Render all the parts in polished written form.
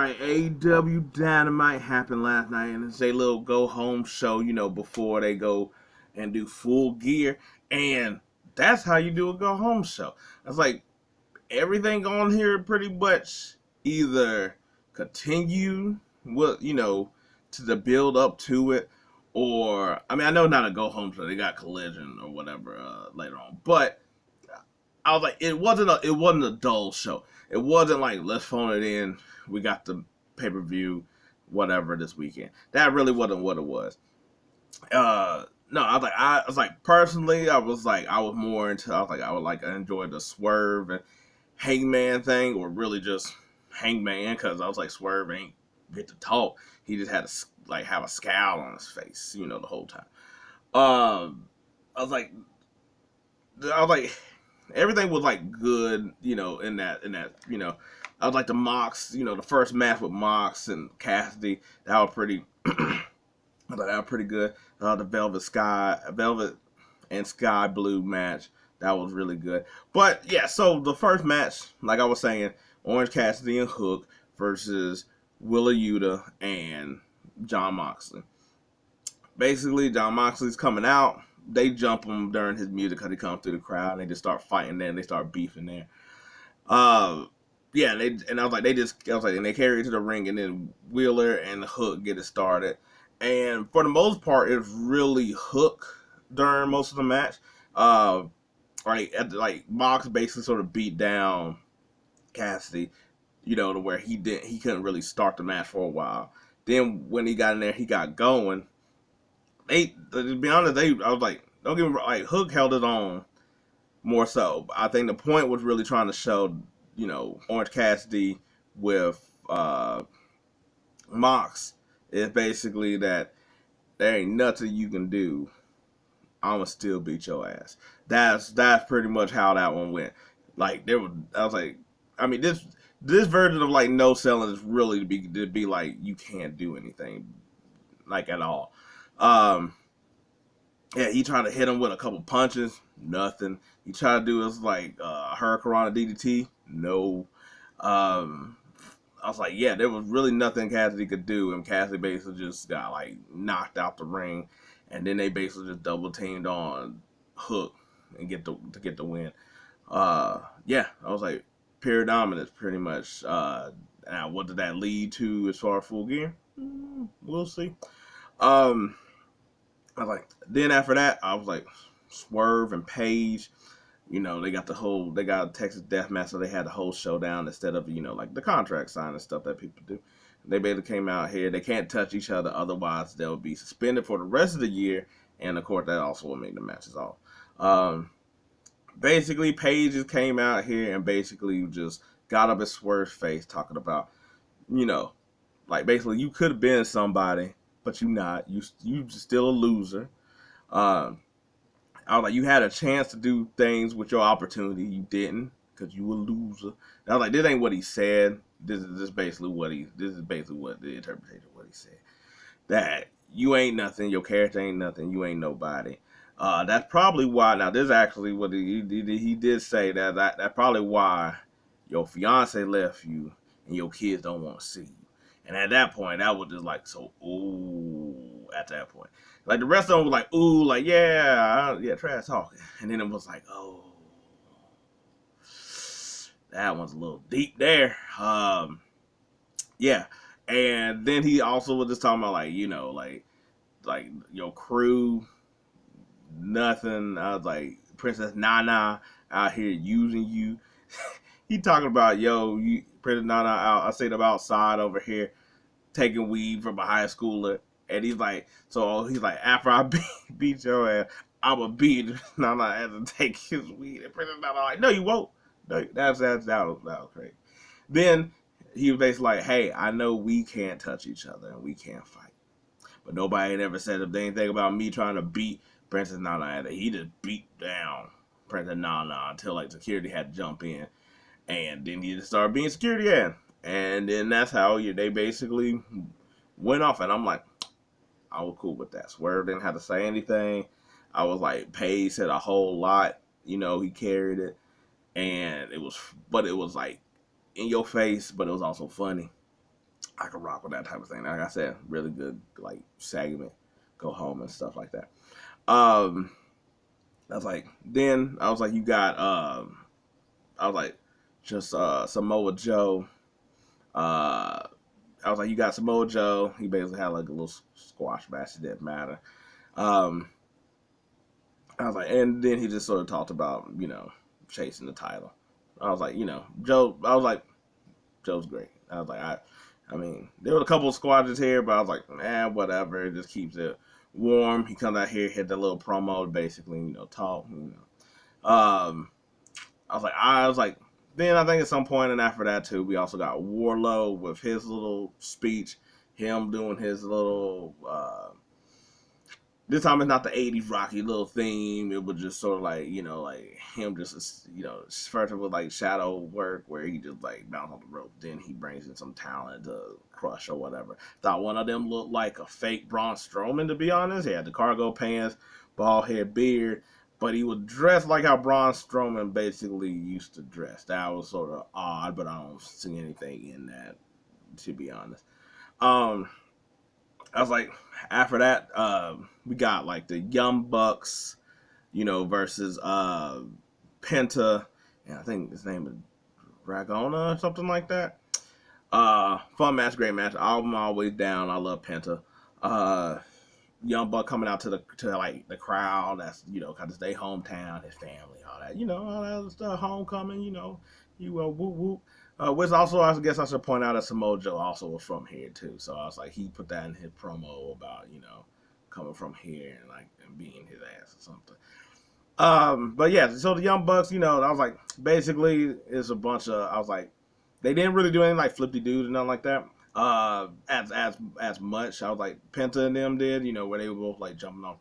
Alright, AEW Dynamite happened last night, and it's a little go-home show, before they go and do Full Gear. And that's how you do a go-home show. It's like everything on here pretty much either continue with, to the build up to it, or, I know not a go-home show, they got Collision or whatever later on, but I was like, it wasn't a dull show. It wasn't like, let's phone it in. We got the pay per view, whatever, this weekend. That really wasn't what it was. No, I was like personally, I was more into. I enjoy the Swerve and Hangman thing, or really just Hangman, because I was like, Swerve ain't get to talk. He just had to have a scowl on his face, the whole time. I was like, everything was like good, in that. I was like the Mox, the first match with Mox and Cassidy, that was pretty. I thought that was pretty good. The Velvet and Sky Blue match, that was really good. But yeah, so the first match, like I was saying, Orange Cassidy and Hook versus Willa Yuta and Jon Moxley. Basically, Jon Moxley's coming out. They jump him during his music because he comes through the crowd, and they just start fighting there, and they start beefing there. Yeah, and I was like, and they carry it to the ring, and then Wheeler and Hook get it started. And for the most part, it's really Hook during most of the match. Mox basically sort of beat down Cassidy, to where he couldn't really start the match for a while. Then when he got in there, he got going. To be honest, I was like, don't get me wrong, like, Hook held it on more so. I think the point was really trying to show, Orange Cassidy with Mox is basically that there ain't nothing you can do. I'ma still beat your ass. That's pretty much how that one went. Like, I was like, this version of like no selling is really to be like, you can't do anything, like, at all. Yeah, he tried to hit him with a couple punches, nothing. He tried to do his Hurricanrana DDT, no. I was like, yeah, there was really nothing Cassidy could do, and Cassidy basically just got knocked out the ring, and then they basically just double teamed on Hook and get the win. Yeah, I was like, pure dominance pretty much. Now, what did that lead to as far as Full Gear? We'll see. Then after that, I was like, Swerve and Paige, they got Texas Deathmatch, so they had the whole showdown instead of, the contract signing stuff that people do. They basically came out here. They can't touch each other, otherwise they'll be suspended for the rest of the year, and of course that also will make the matches off. Basically, Paige just came out here and basically just got up at Swerve's face talking about, basically, you could have been somebody, but you not. You still a loser. I was like, you had a chance to do things with your opportunity. You didn't, because you a loser. And I was like, this ain't what he said. This is basically what the interpretation of what he said. That you ain't nothing. Your character ain't nothing. You ain't nobody. That's probably why. Now, this is actually what he did say. That's probably why your fiance left you and your kids don't want to see you. And at that point, that was just like, so, ooh, at that point. Like, the rest of them was like, ooh, like, yeah, trash talking. And then it was like, oh, that one's a little deep there. Yeah. And then he also was just talking about, like your crew, nothing. I was like, Princess Nana out here using you. He talking about, Princess Nana out, I said, about outside over here taking weed from a high schooler, and he's like, after I beat your ass, I'ma beat Nana ass and take his weed. And Princess Nana like, no, you won't. No, that was crazy. Then he was basically like, hey, I know we can't touch each other and we can't fight, but nobody had ever said anything about me trying to beat Princess Nana. He just beat down Princess Nana until security had to jump in, and then he just started being security in. And then that's how they basically went off. And I'm like, I was cool with that. Swerve didn't have to say anything. I was like, Paige said a whole lot. He carried it. And it was like in your face, but it was also funny. I could rock with that type of thing. Like I said, really good like segment, go home and stuff like that. I was like, then I was like, you got I was like, just Samoa Joe. I was like, you got Samoa Joe. He basically had like a little squash match. It didn't matter. Um, I was like, and then he just sort of talked about, chasing the title. I was like, Joe. I was like, Joe's great. I was like, I mean, there were a couple of squashes here, but I was like, man, whatever. It just keeps it warm. He comes out here, hit that little promo, basically, talk. I was like, then I think at some point and after that too, we also got Warlow with his little speech, him doing his little. This time it's not the '80s Rocky little theme. It was just sort of like like him just first with like shadow work where he just like bounce on the rope. Then he brings in some talent to crush or whatever. Thought one of them looked like a fake Braun Strowman, to be honest. He had the cargo pants, bald head, beard. But he was dressed like how Braun Strowman basically used to dress. That was sort of odd, but I don't see anything in that, to be honest. I was like, after that, we got like the Young Bucks, versus Penta, and I think his name is Dragona or something like that. Fun match, great match. I'm always down. I love Penta. Young Buck coming out to like the crowd. That's cause it's their hometown, his family, all that. All that stuff. Homecoming. You whoop whoop. Which also I guess I should point out that Samoa Joe also was from here too. So I was like, he put that in his promo about coming from here and being his ass or something. But yeah, so the Young Bucks, I was like, basically it's a bunch of. I was like, they didn't really do anything like flippy dudes and nothing like that. As much. I was like Penta and them did, where they were both like jumping off,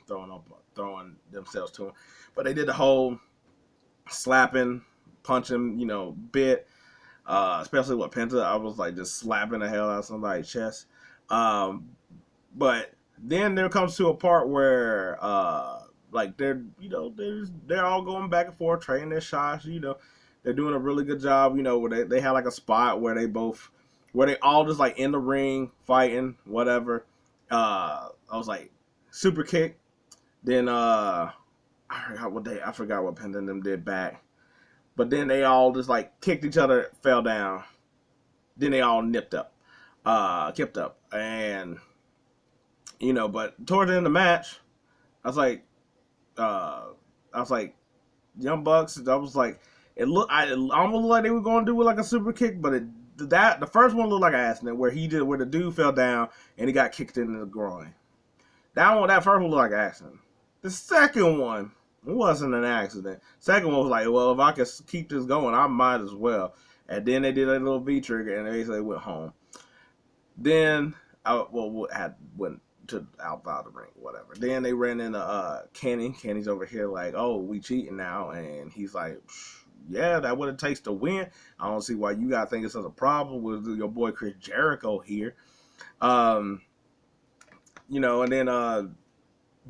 throwing themselves to him. But they did the whole slapping, punching, bit. Especially with Penta, I was like just slapping the hell out of somebody's chest. But then there comes to a part where like they're all going back and forth, trading their shots. They're doing a really good job. Where they had like a spot where they all just like in the ring fighting, whatever. I was like super kick. Then I forgot what Penta and them did back. But then they all just like kicked each other, fell down. Then they all kept up. And but towards the end of the match, I was like, Young Bucks. I was like, it almost looked like they were going to do like a super kick, but the first one looked like an accident where the dude fell down and he got kicked in the groin. That first one looked like an accident. The second one wasn't an accident. Second one was like, well, if I can keep this going, I might as well. And then they did a little V trigger and they basically went home. Then went to outside the ring, whatever. Then they ran into Kenny. Kenny's over here like, oh, we cheating now, and he's like, yeah, that what it takes to win. I don't see why you gotta think it's such a problem with your boy Chris Jericho here. And then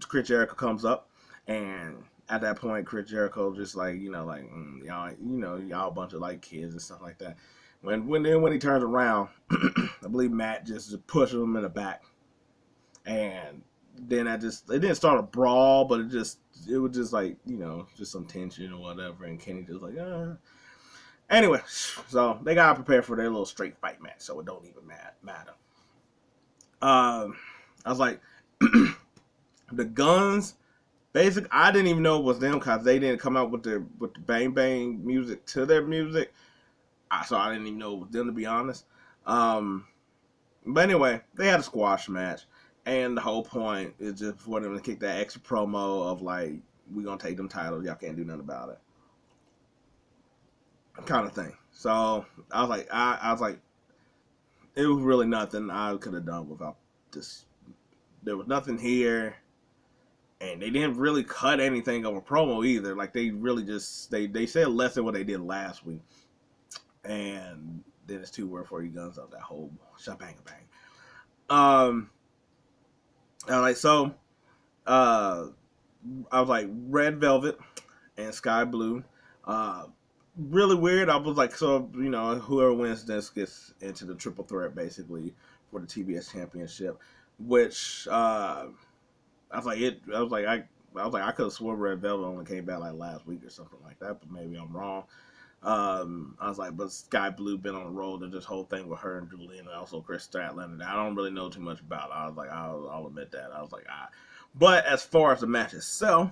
Chris Jericho comes up, and at that point, Chris Jericho just like y'all, y'all a bunch of like kids and stuff like that. When he turns around, I believe Matt just pushes him in the back, and then it didn't start a brawl, but it was just like just some tension or whatever, and Kenny just like Anyway, so they got prepared for their little straight fight match, so it don't even matter. I was like, the Guns. Basically, I didn't even know it was them because they didn't come out with the bang bang music to their music. So I didn't even know it was them, to be honest. But anyway, they had a squash match, and the whole point is just for them to kick that extra promo of like, we gonna take them titles, y'all can't do nothing about it, kind of thing. So I was like, I was like, it was really nothing I could have done without this. There was nothing here, and they didn't really cut anything of a promo either. Like they really just they said less than what they did last week, and then it's 2 word for you guns of that whole shebang bang. Like so, I was like Red Velvet and Sky Blue. really weird. I was like, so whoever wins this gets into the triple threat basically for the TBS championship, which I was like it. I was like I could have sworn Red Velvet only came back like last week or something like that, but maybe I'm wrong. I was like, but Sky Blue been on the road to this whole thing with her and Julie and also Chris Statlander. I don't really know too much about it. I was like, I'll admit that. I was like, But as far as the match itself,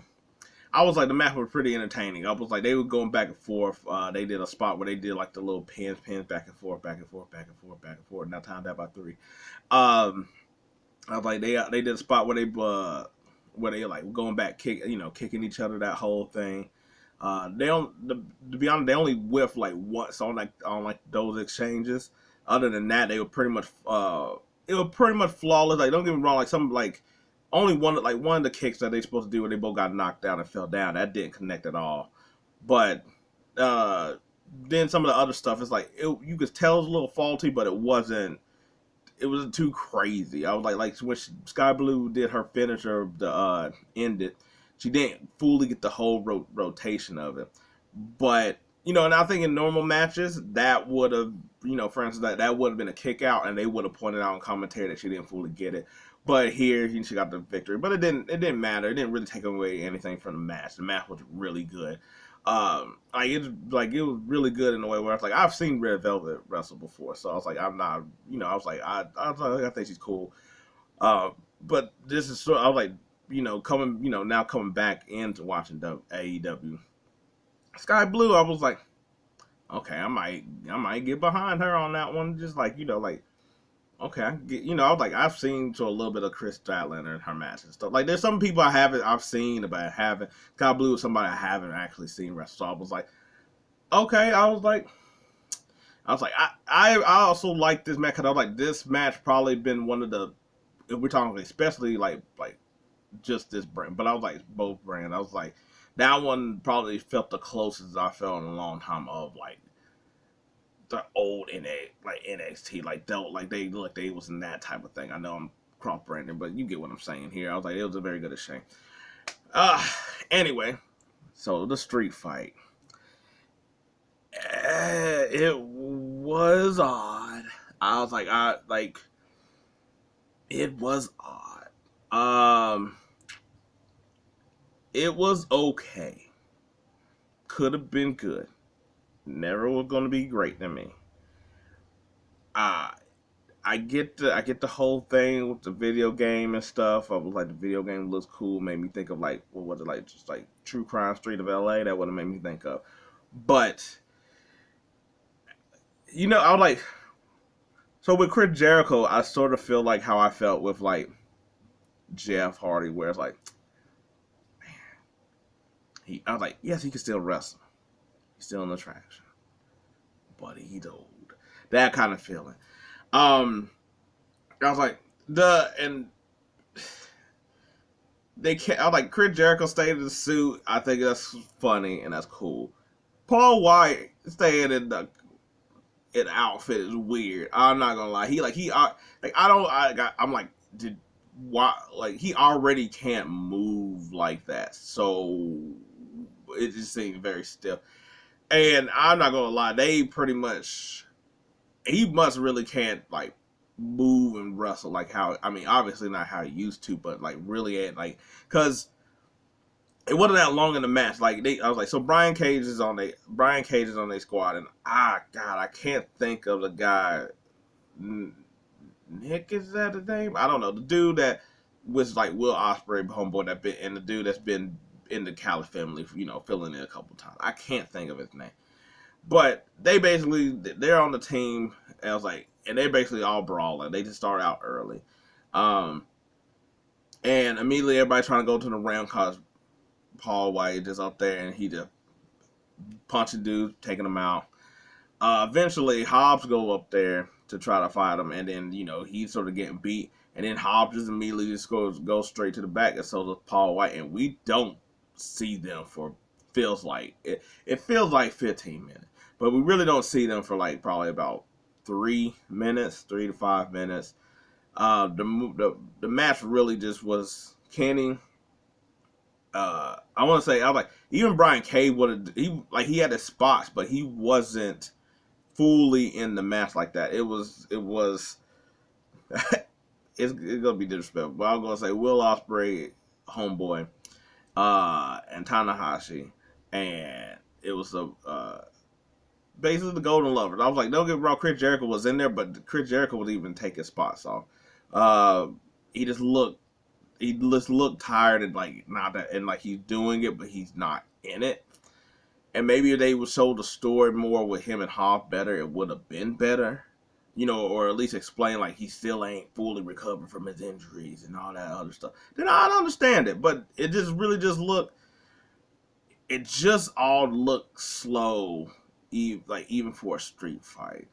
I was like, the match was pretty entertaining. I was like, they were going back and forth. They did a spot where they did like the little pins back and forth, back and forth, back and forth, back and forth. Now timed that by 3. I was like, they did a spot where they like going back, kicking each other, that whole thing. They don't, to be honest, they only whiffed like once on those exchanges. Other than that, they were pretty much it was pretty much flawless. Like, don't get me wrong, like some like only one of the kicks that they supposed to do where they both got knocked down and fell down, that didn't connect at all. But then some of the other stuff is like you could tell it was a little faulty, but it wasn't too crazy. I was like when Sky Blue did her finisher, the end it, she didn't fully get the whole rotation of it. But and I think in normal matches that would have, for instance, that would have been a kick out, and they would have pointed out in commentary that she didn't fully get it. But here she got the victory. But it didn't matter. It didn't really take away anything from the match. The match was really good. It was really good in a way where I was like, I've seen Red Velvet wrestle before, so I was like, I'm not, I was like, I think she's cool. But this is I was like, now coming back into watching AEW. Sky Blue, I was like, okay, I might get behind her on that one. Just like, okay, I was like, I've seen to a little bit of Chris Statlander in her matches and stuff. Like, there's some people I've seen, but I haven't. Sky Blue is somebody I haven't actually seen wrestle. So I was like, okay. I was like, I also like this match because I was like, this match probably been one of the, if we're talking especially like just this brand, but I was like both brands. I was like, that one probably felt the closest I felt in a long time of like the old NXT, they was in that type of thing. I know I'm cross branding, but you get what I'm saying here. I was like, it was a very good exchange. Anyway, so the street fight, it was odd. I was like, it was odd. It was okay. Could have been good. Never was gonna be great to me. I get the whole thing with the video game and stuff. I was like, the video game looks cool. Made me think of like, what was it like? Just like True Crime Street of LA. That would have made me think of. But I was like, so with Chris Jericho, I sort of feel like how I felt with like Jeff Hardy, where it's like, man, I was like, yes, he can still wrestle. He's still an attraction, but he's old. That kind of feeling. I was like, I was like, Chris Jericho stayed in the suit. I think that's funny and that's cool. Paul White staying in the outfit is weird. I'm not gonna lie. I'm like, he already can't move like that, so it just seemed very stiff. And I'm not gonna lie, he must really can't like move and wrestle like how, I mean, obviously not how he used to, but like really because it wasn't that long in the match. I was like, so Brian Cage is on their squad, and God, I can't think of the guy. Nick, is that the name? I don't know. The dude that was like Will Ospreay homeboy and the dude that's been in the Cali family, filling in a couple times. I can't think of his name. But they're on the team, and I was like, and they're basically all brawling. They just start out early. And immediately everybody trying to go to the ring because Paul White is up there and he just punching dudes, taking them out. Eventually Hobbs go up there to try to fight him, and then, he's sort of getting beat, and then Hobbs just immediately just goes straight to the back, and so does Paul White, and we don't see them for feels like 15 minutes. But we really don't see them for like probably about 3 to 5 minutes. The match really just was Kenny I want to say I was like even Brian Cage would have he had his spots, but he wasn't fully in the match like that. It was it's gonna be disrespectful, but I'm gonna say Will Ospreay, Homeboy, and Tanahashi, and it was a basically the Golden Lovers. I was like, don't get me wrong, Chris Jericho was in there, but Chris Jericho would even take his spots off. Uh, he just looked tired and like not that, and like he's doing it, but he's not in it. And maybe if they would show the story more with him and Hoff better, it would have been better. Or at least explain like he still ain't fully recovered from his injuries and all that other stuff. Then I'd understand it, but it just really just looked. It just all looked slow, even for a street fight.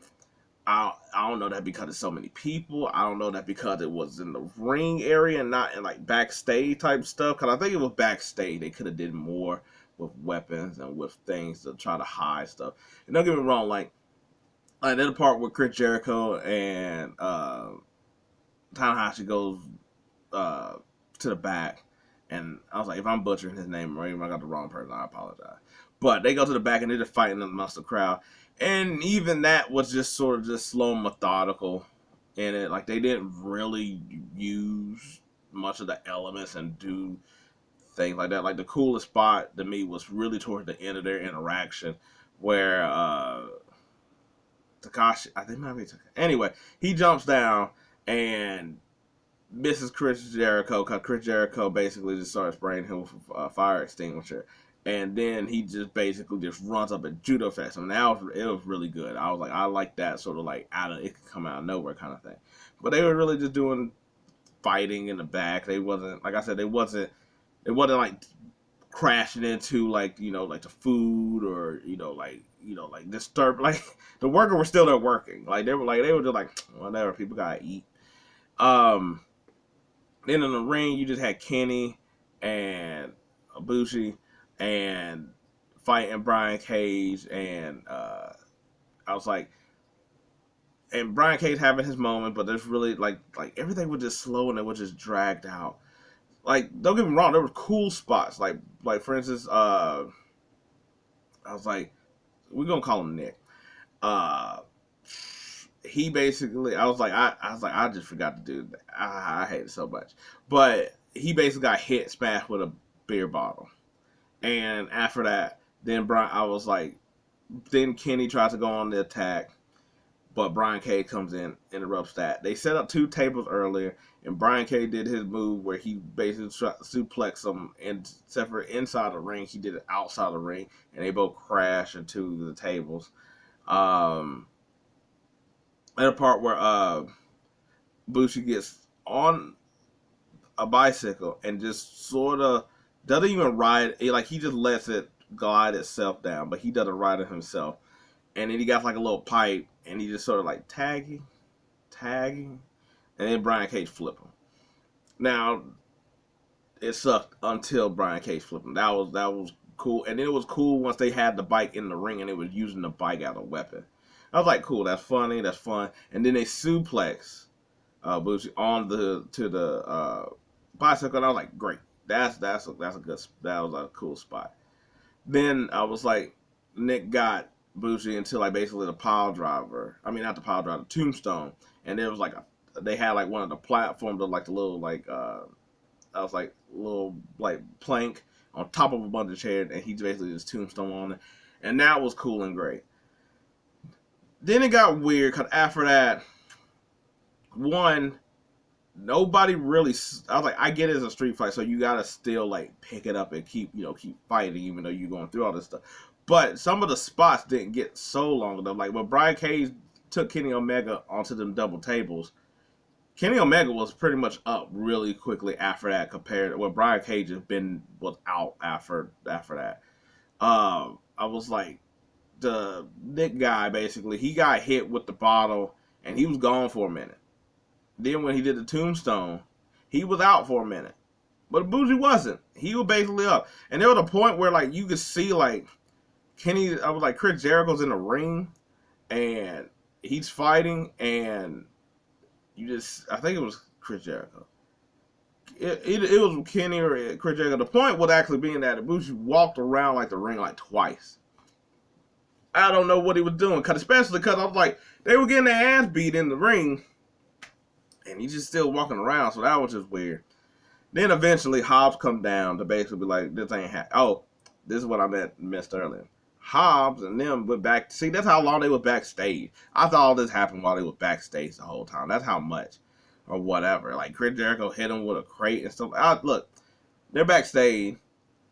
I don't know that because of so many people. I don't know that because it was in the ring area and not in like backstage type stuff. Because I think it was backstage. They could have did more with weapons and with things to try to hide stuff. And don't get me wrong, like there's a part where Chris Jericho and Tanahashi goes to the back, and I was like, if I'm butchering his name or even I got the wrong person, I apologize. But they go to the back and they're just fighting amongst the crowd. And even that was just sort of just slow and methodical in it. Like they didn't really use much of the elements and do things like that. Like the coolest spot to me was really towards the end of their interaction where Takashi, I think maybe Takashi. Anyway, he jumps down and misses Chris Jericho because Chris Jericho basically just started spraying him with a fire extinguisher. And then he just basically just runs up and judo fest him. Now it was really good. I was like, I like that sort of like it could come out of nowhere kind of thing. But they were really just doing fighting in the back. They wasn't, like I said, it wasn't like crashing into like like the food or like disturb like the worker were still there working. Like they were just like whatever, people gotta eat. Then in the ring, you just had Kenny and Ibushi and fighting Brian Cage, and I was like, and Brian Cage having his moment, but there's really like everything was just slow and it was just dragged out. Like don't get me wrong, there were cool spots. Like for instance, I was like, we're gonna call him Nick. He basically, I just forgot to do that. I hate it so much. But he basically got smashed with a beer bottle. And after that, then then Kenny tries to go on the attack, but Brian Cage comes in, interrupts that. They set up 2 tables earlier, and Brian Cage did his move where he basically suplexed him, and except for inside the ring, he did it outside the ring, and they both crash into the tables. At a part where Bushi gets on a bicycle and just sort of doesn't even ride it, like he just lets it glide itself down, but he doesn't ride it himself. And then he got like a little pipe and he just sort of like tagging, and then Brian Cage flip him. Now it sucked until Brian Cage flipped him. That was cool, and then it was cool once they had the bike in the ring and it was using the bike as a weapon. I was like, cool, that's funny, that's fun. And then they suplex Bushi on to the bicycle, and I was like, great, that was a cool spot. Then I was like, Nick got Bushi into like basically the pile driver. I mean, not the pile driver, the tombstone. And there was like they had like one of the platforms of like the little like I was like little like plank on top of a bunch of chairs, and he basically just tombstone on it, and that was cool and great. Then it got weird because after that, one, nobody really. I was like, I get it as a street fight, so you gotta still like pick it up and keep fighting, even though you're going through all this stuff. But some of the spots didn't get so long enough. Like when Brian Cage took Kenny Omega onto them double tables, Kenny Omega was pretty much up really quickly after that compared to what Brian Cage was out after that. I was like, the Nick guy basically, he got hit with the bottle and he was gone for a minute. Then when he did the tombstone, he was out for a minute. But Bougie wasn't. He was basically up. And there was a point where like you could see like Kenny, I was like, Chris Jericho's in the ring and he's fighting, and I think it was Chris Jericho. it was Kenny or Chris Jericho. The point was actually being that Ibushi walked around like the ring like twice. I don't know what he was doing, especially because I was like, they were getting their ass beat in the ring, and he's just still walking around, so that was just weird. Then eventually Hobbs come down to basically be like, this ain't oh, this is what I missed earlier. Hobbs and them went back. See, that's how long they were backstage. I thought all this happened while they were backstage the whole time. That's how much, or whatever. Like Chris Jericho hit him with a crate and stuff. Look, they're backstage,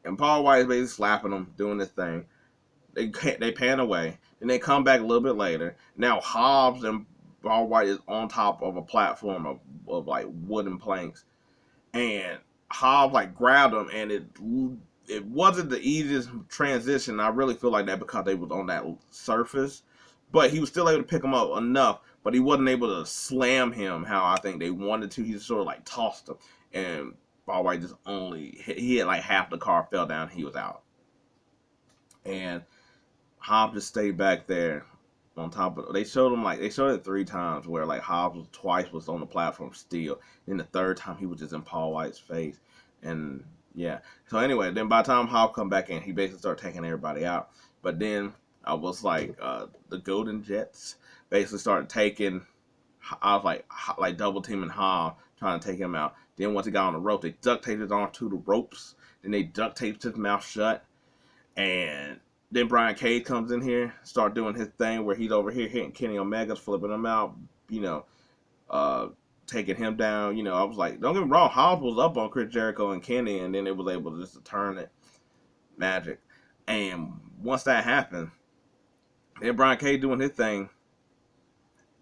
and Paul White is basically slapping them, doing this thing. They pan away, and they come back a little bit later. Now Hobbs and Paul White is on top of a platform of like wooden planks, and Hobbs like grabbed him, and it wasn't the easiest transition. I really feel like that because they was on that surface, but he was still able to pick him up enough. But he wasn't able to slam him how I think they wanted to. He just sort of like tossed him, and Paul White just he had like half the car fell down. He was out, and Hobbs just stayed back there on top of. They showed it 3 times where like Hobbs was twice was on the platform still. Then the third time he was just in Paul White's face, and yeah. So anyway, then by the time Hobbs come back in, he basically started taking everybody out. But then I was like the Golden Jets basically started taking. I was like double teaming Hobbs, trying to take him out. Then once he got on the rope, they duct taped his arm to the ropes. Then they duct taped his mouth shut, and then Brian Cage comes in here, start doing his thing where he's over here hitting Kenny Omega, flipping him out, taking him down. I was like, don't get me wrong, Hobbs was up on Chris Jericho and Kenny, and then it was able to just turn it magic. And once that happened, then Brian Cage doing his thing.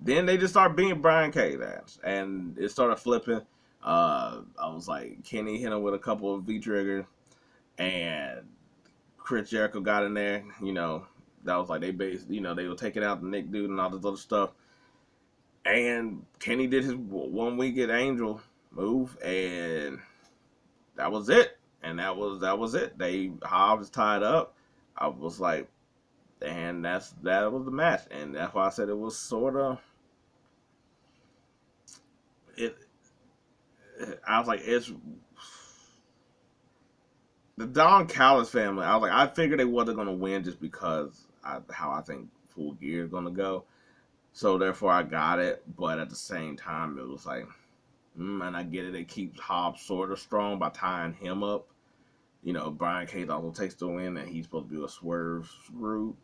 Then they just started being Brian Cage ass, and it started flipping. I was like, Kenny hit him with a couple of V-triggers, and Chris Jericho got in there, that was like they were taking out the Nick dude and all this other stuff. And Kenny did his one-winged angel move, and that was it. And that was it. Hobbs tied up. I was like, and that was the match. And that's why I said it was sort of I was like, it's the Don Callis family. I was like, I figured they wasn't gonna win just because how I think Full Gear is gonna go. So therefore, I got it. But at the same time, it was like, and I get it. It keeps Hobbs sort of strong by tying him up. Brian Cage also takes the win, and he's supposed to be a Swerve group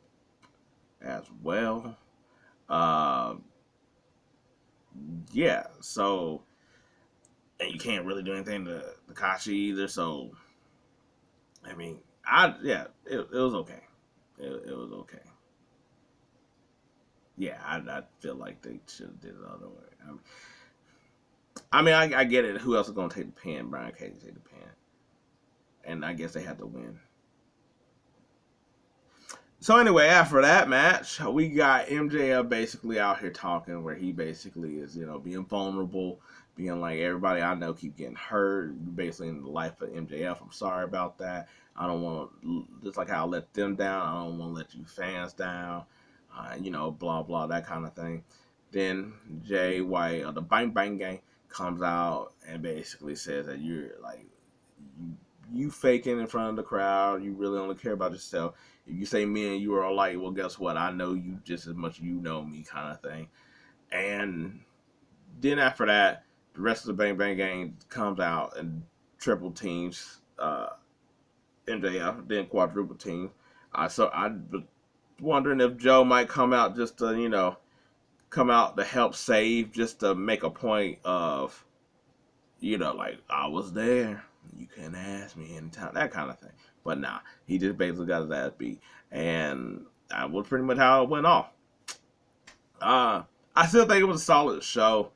as well. Yeah. So, and you can't really do anything to Takashi either. So, I mean, it was okay. It was okay. Yeah, I feel like they should have did it the other way. I get it. Who else is going to take the pin? Brian Cage take the pin. And I guess they had to win. So anyway, after that match, we got MJF basically out here talking where he basically is, being vulnerable, being like, everybody I know keep getting hurt, basically in the life of MJF. I'm sorry about that. I don't want to, just like how I let them down, I don't want to let you fans down, blah, blah, that kind of thing. Then Jay White of the Bang Bang Gang comes out and basically says that you're like, you faking in front of the crowd, you really only care about yourself. If you say me and you are alike, well, guess what? I know you just as much as you know me, kind of thing. And then after that, the rest of the Bang Bang Gang comes out and triple teams MJF, then quadruple teams. So I was wondering if Joe might come out just to, come out to help save, just to make a point of, like, I was there. You can ask me anytime, that kind of thing. But nah, he just basically got his ass beat. And that was pretty much how it went off. I still think it was a solid show.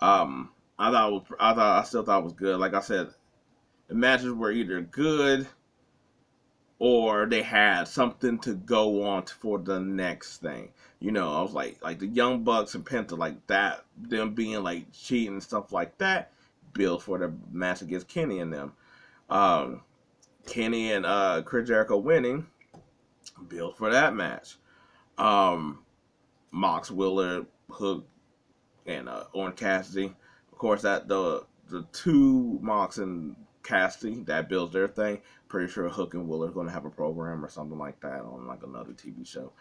I still thought it was good. Like I said, the matches were either good or they had something to go on for the next thing. I was like the Young Bucks and Penta, like that, them being like cheating and stuff like that, built for the match against Kenny and them. Kenny and Chris Jericho winning, built for that match. Mox Wheeler, Hook, and Orange Cassidy. Of course, that the the two Mox and Cassidy that builds their thing. Pretty sure Hook and Wheeler are going to have a program or something like that on like another TV show.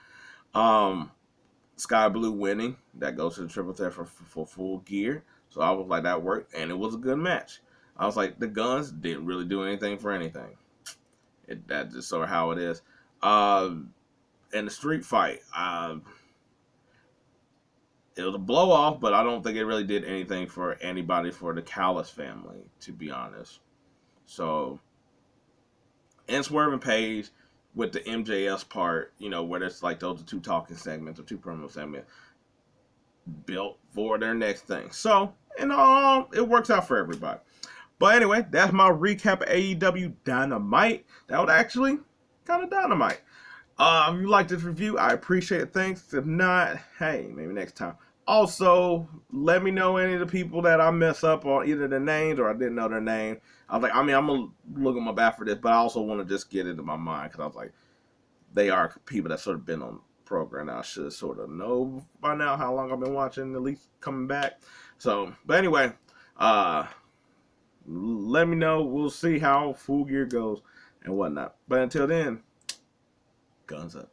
Sky Blue winning, that goes to the Triple Threat for Full Gear. So I was like, that worked, and it was a good match. I was like, the Guns didn't really do anything for anything. That's just sort of how it is. In the street fight, it was a blow off, but I don't think it really did anything for anybody for the Callis family, to be honest. So, and Swerve and Page with the MJS part, where it's like those are two talking segments or two promo segments built for their next thing. So, in all, it works out for everybody. But anyway, that's my recap of AEW Dynamite. That was actually kind of dynamite. If you like this review, I appreciate it. Thanks. If not, hey, maybe next time. Also, let me know any of the people that I mess up on either their names or I didn't know their name. I was like, I'm going to look at my back for this, but I also want to just get into my mind because I was like, they are people that sort of been on the program. Now I should sort of know by now how long I've been watching, at least coming back. So, but anyway, let me know. We'll see how Full Gear goes and whatnot. But until then, guns up.